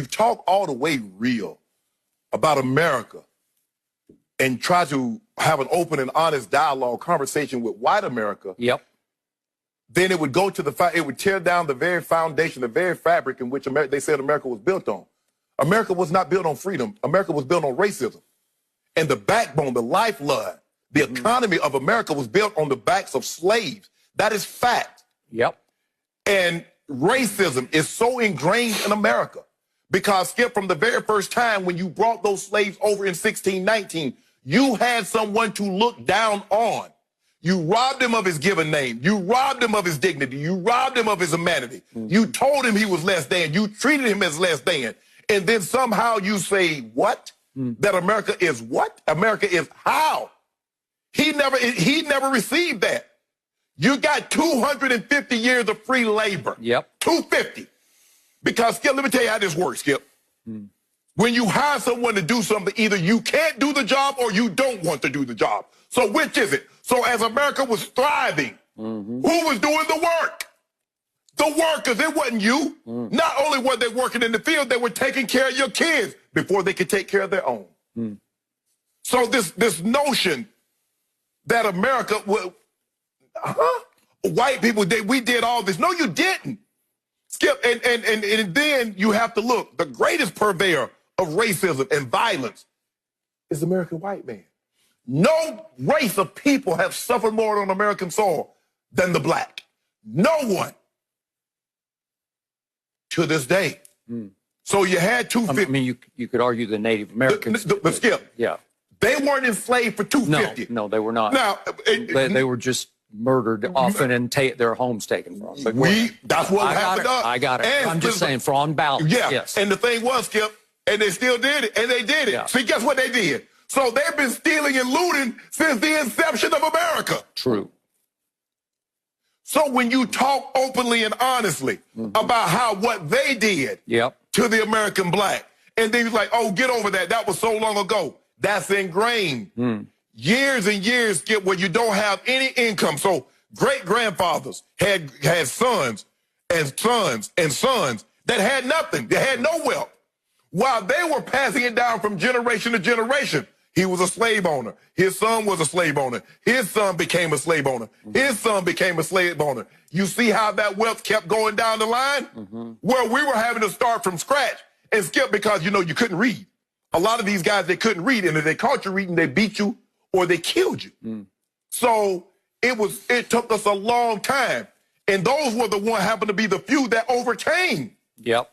talk all the way real about America and try to have an open and honest dialogue, conversation with white America, yep, then it would go to it would tear down the very foundation, the very fabric in which they said America was built on. America was not built on freedom. America was built on racism. And the backbone, the lifeblood, the economy of America was built on the backs of slaves. That is fact. Yep. And racism is so ingrained in America because, Skip, from the very first time when you brought those slaves over in 1619, you had someone to look down on. You robbed him of his given name. You robbed him of his dignity. You robbed him of his humanity. You told him he was less than. You treated him as less than. And then somehow you say, what? That America is what? America is how? He never received that. You got 250 years of free labor. Yep. 250. Because, Skip, let me tell you how this works, Skip. When you hire someone to do something, either you can't do the job or you don't want to do the job. So which is it? So as America was thriving, who was doing the work? The workers. It wasn't you. Not only were they working in the field, they were taking care of your kids before they could take care of their own. So this notion that America, white people, we did all this. No, you didn't. Skip, and then you have to look. The greatest purveyor of racism and violence is the American white man. No race of people have suffered more on American soil than the black. No one. To this day. So you had 250. I mean, you could argue the Native Americans. But Skip, yeah, they weren't enslaved for 250. No, they were not. Now, they were just murdered often and their homes taken from them. That's what happened. I got it. And I'm just saying, for on balance. Yeah. Yes. And the thing was, Skip, and they still did it, and they did it. Yeah. See, guess what they did? So they've been stealing and looting since the inception of America. True. So when you talk openly and honestly about what they did to the American black, and then you're like, oh, get over that. That was so long ago. That's ingrained. Years and years, Skip, where you don't have any income. So great-grandfathers had sons and sons and sons that had nothing. They had no wealth. While they were passing it down from generation to generation, he was a slave owner. His son was a slave owner. His son became a slave owner. His son became a slave owner. You see how that wealth kept going down the line? Where we were having to start from scratch. And Skip, because, you couldn't read. A lot of these guys, they couldn't read. And if they caught you reading, they beat you or they killed you. So it took us a long time. And those were the one happened to be the few that overcame. Yep.